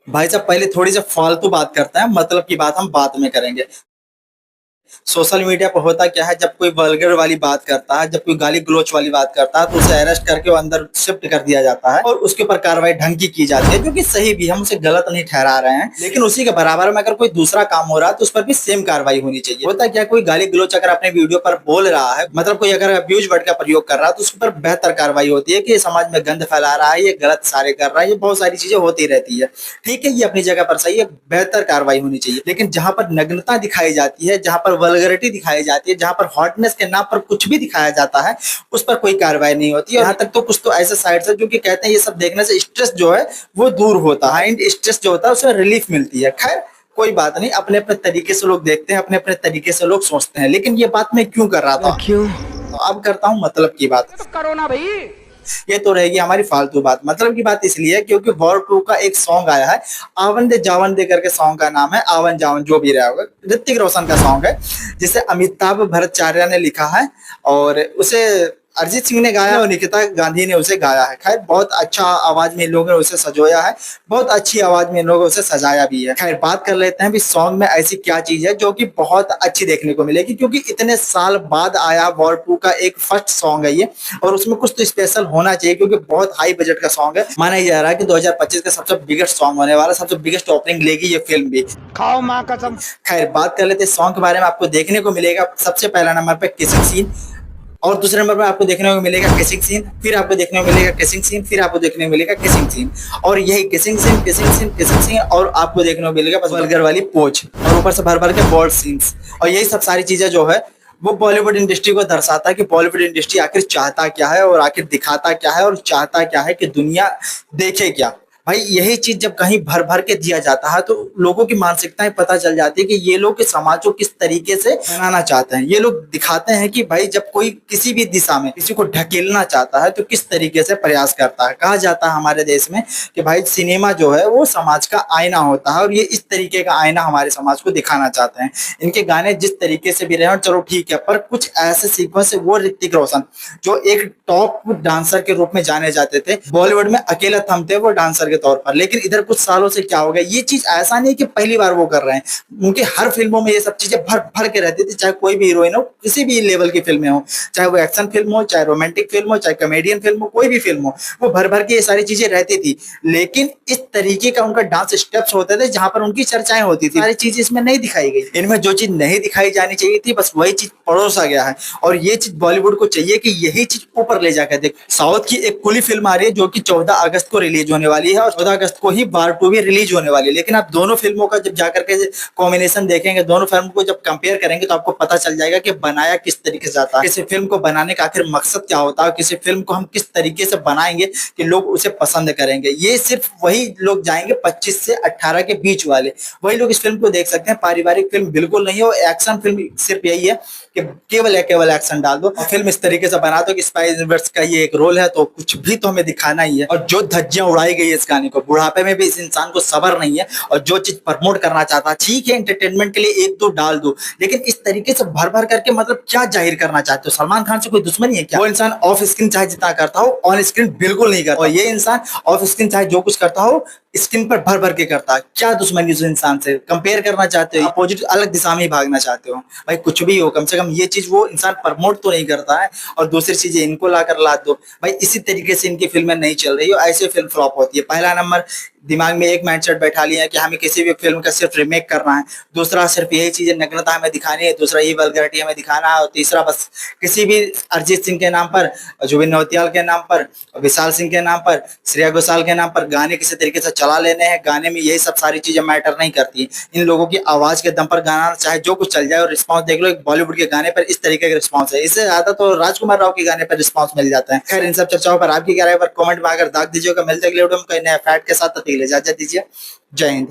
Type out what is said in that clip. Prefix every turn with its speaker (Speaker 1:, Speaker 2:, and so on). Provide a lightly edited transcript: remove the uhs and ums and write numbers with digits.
Speaker 1: भाई साहब पहले थोड़ी सी फालतू बात करते हैं, मतलब की बात हम बाद में करेंगे। सोशल मीडिया पर होता क्या है, जब कोई वल्गर वाली बात करता है, जब कोई गाली गलौच वाली बात करता है, तो उसे अरेस्ट करके वो अंदर शिफ्ट कर दिया जाता है और उसके ऊपर कार्रवाई ढंग की जाती है, जो कि सही भी, हम उसे गलत नहीं ठहरा रहे हैं। लेकिन उसी के बराबर में अगर कोई दूसरा काम हो रहा है तो उस पर भी सेम कार्रवाई होनी चाहिए। होता क्या, कोई गाली गलौच अगर अपने वीडियो पर बोल रहा है, मतलब कोई अगर अब्यूज वर्ड का प्रयोग कर रहा है, तो उसके ऊपर बेहतर कार्रवाई होती है कि ये समाज में गंद फैला रहा है, ये गलत सारे कर रहा है, ये बहुत सारी चीजें होती रहती है। ठीक है, ये अपनी जगह पर सही है, बेहतर कार्रवाई होनी चाहिए। लेकिन जहां पर नग्नता दिखाई जाती है, जहां पर वल्गरिटी दिखाई जाती है, जहां पर हॉटनेस के नाम पर कुछ भी दिखाया जाता है, उस पर कोई कार्रवाई नहीं होती। और यहाँ तक तो कुछ तो ऐसे साइट्स है जो कि कहते हैं ये सब देखने से स्ट्रेस जो है वो दूर होता है, माइंड स्ट्रेस जो होता है उसमें रिलीफ मिलती है। खैर कोई बात नहीं, अपने अपने तरीके से लोग देखते हैं, अपने अपने तरीके से लोग सोचते हैं। लेकिन ये बात मैं क्यों कर रहा था,
Speaker 2: क्यों?
Speaker 1: तो अब करता हूँ मतलब की बात।
Speaker 2: तो करो ना भाई।
Speaker 1: ये तो रहेगी हमारी फालतू बात। मतलब की बात इसलिए है क्योंकि वॉर 2 का एक सॉन्ग आया है, आवन दे जावन दे करके सॉन्ग का नाम है, आवन जावन जो भी रहा होगा, ऋतिक रोशन का सॉन्ग है, जिसे अमिताभ भट्टाचार्य ने लिखा है और उसे अरिजीत सिंह ने गाया और निकिता गांधी ने उसे गाया है। खैर बहुत अच्छा आवाज में इन लोगों ने उसे सजोया है, बहुत अच्छी आवाज में इन लोगों ने उसे सजाया भी है। खैर बात कर लेते हैं भी सॉन्ग में ऐसी क्या चीज है जो कि बहुत अच्छी देखने को मिलेगी, क्योंकि इतने साल बाद आया वॉर 2 का एक फर्स्ट सॉन्ग है ये, और उसमें कुछ तो स्पेशल होना चाहिए क्योंकि बहुत हाई बजट का सॉन्ग है। माना ही जा रहा है कि 2025 का सबसे बिगेस्ट सॉन्ग होने वाला, सबसे बिगेस्ट ओपनिंग लेगी ये फिल्म भी।
Speaker 2: खाओ माँ कसम।
Speaker 1: खैर बात कर लेते हैं सॉन्ग के बारे में। आपको देखने को मिलेगा सबसे पहला नंबर पे किसिंग सीन, और दूसरे नंबर पर आपको देखने को मिलेगा किसिंग सीन, फिर आपको देखने को मिलेगा किसिंग सीन, फिर आपको देखने को मिलेगा किसिंग सीन, और यही kissing scene kissing scene kissing scene, और आपको देखने को मिलेगा बस वल्गर वाली पोच, और ऊपर से भर भर के बोल्ड सीन्स। और यही सब सारी चीजें जो है वो बॉलीवुड इंडस्ट्री को दर्शाता है कि बॉलीवुड इंडस्ट्री आखिर चाहता क्या है और आखिर दिखाता क्या है और चाहता क्या है कि दुनिया देखे क्या। भाई यही चीज जब कहीं भर भर के दिया जाता है तो लोगों की मानसिकताएं पता चल जाती है कि ये लोग समाज को किस तरीके से बनाना चाहते हैं। ये लोग दिखाते हैं कि भाई जब कोई किसी भी दिशा में किसी को ढकेलना चाहता है तो किस तरीके से प्रयास करता है। कहा जाता है हमारे देश में कि भाई सिनेमा जो है वो समाज का आईना होता है, और ये इस तरीके का आईना हमारे समाज को दिखाना चाहते हैं। इनके गाने जिस तरीके से भी रहे चलो ठीक है, पर कुछ ऐसे सीक्वेंस है, वो ऋतिक रोशन जो एक टॉप डांसर के रूप में जाने जाते थे, बॉलीवुड में अकेला थम थे वो डांसर के तौर पर। लेकिन इधर कुछ सालों से क्या हो गया, ये चीज ऐसा नहीं कि पहली बार वो कर रहे हैं, उनके हर फिल्मों में ये सब चीजें भर भर के रहती थी। चाहे कोई भी हीरोइन हो, किसी भी लेवल की फिल्में हो, चाहे वो एक्शन फिल्म हो, चाहे रोमांटिक फिल्म हो, चाहे कॉमेडियन फिल्म हो, कोई भी फिल्म हो, वो भर भर के ये सारी चीजें रहती थी। लेकिन इस तरीके का उनका डांस स्टेप्स होते थे जहां पर उनकी चर्चाएं होती थी, सारी चीज इसमें नहीं दिखाई गई। इनमें जो चीज नहीं दिखाई जानी चाहिए थी बस वही चीज परोसा गया है, और ये चीज बॉलीवुड को चाहिए कि यही चीज ऊपर ले जाकर देख। साउथ की एक खुली फिल्म आ रही है जो कि 14 अगस्त को रिलीज होने वाली है, और 14 अगस्त को ही वार 2 भी रिलीज होने वाली है। लेकिन आप दोनों फिल्मों का जब जाकर के कॉम्बिनेशन देखेंगे, दोनों फिल्म को जब कंपेयर करेंगे तो आपको पता चल जाएगा कि बनाया किस तरीके से जाता है, किसी फिल्म को बनाने का आखिर मकसद क्या होता है, किसी फिल्म को हम किस तरीके से बनाएंगे कि लोग उसे पसंद करेंगे। ये सिर्फ वही लोग जाएंगे 25 से 18 के बीच वाले, वही लोग इस फिल्म को देख सकते हैं। पारिवारिक फिल्म बिल्कुल नहीं है, और एक्शन फिल्म सिर्फ यही है कि केवल एक्शन डाल दो और फिल्म इस तरीके से बना दो कि स्पाई यूनिवर्स का ये एक रोल है तो कुछ भी तो हमें दिखाना ही है। और जो धज्जियां उड़ाई गई है इस गाने को, बुढ़ापे में भी इस इंसान को सबर नहीं है, और जो चीज प्रमोट करना चाहता है, ठीक है एंटरटेनमेंट के लिए एक दो डाल दो, लेकिन इस तरीके से भर भर करके मतलब क्या जाहिर करना चाहते हो? सलमान खान से कोई दुश्मनी है क्या? वो इंसान ऑफ स्क्रीन चाहे जितना करता हो, ऑन स्क्रीन बिल्कुल नहीं करता, और ये इंसान ऑफ स्क्रीन चाहे जो कुछ करता हो, स्क्रीन पर भर भर के करता है। क्या दुश्मनी उस इंसान से? कंपेयर करना चाहते हो, अपोजिट अलग दिशा में ही भागना चाहते हो? भाई कुछ भी हो, कम से कम ये चीज वो इंसान प्रमोट तो नहीं करता है, और दूसरी चीजें इनको लाकर लाद दो। भाई इसी तरीके से इनकी फिल्में नहीं चल रही हो, ऐसे फिल्म फ्लॉप होती है। पहला नंबर दिमाग में एक माइंडसेट बैठा लिया है कि हमें किसी भी फिल्म का सिर्फ रिमेक करना है, दूसरा सिर्फ यही चीजें नग्नता हमें दिखानी है, दूसरा ये वल्गैरिटी हमें दिखाना है, और तीसरा बस किसी भी अरिजीत सिंह के नाम पर, जुबिन नौटियाल के नाम पर, विशाल सिंह के नाम पर, श्रेया घोषाल के नाम पर गाने किसी तरीके से चला लेने हैं। गाने में यही सब सारी चीजें मैटर नहीं करती। इन लोगों की आवाज के दम पर गाना चाहे जो कुछ चल जाए, और रिस्पॉन्स देख लो एक बॉलीवुड के गाने पर इस तरीके का रिस्पॉन्स है, इससे ज्यादा तो राजकुमार राव के गाने पर रिस्पॉन्स मिल जाता है। खैर इन सब चर्चाओं पर आपकी क्या राय पर कमेंट में आकर दाग दीजिएगा। मिलते अगले वीडियो में कोई नया फैक्ट के साथ, तब तक के लिए इजाजत दीजिए। जय हिंद।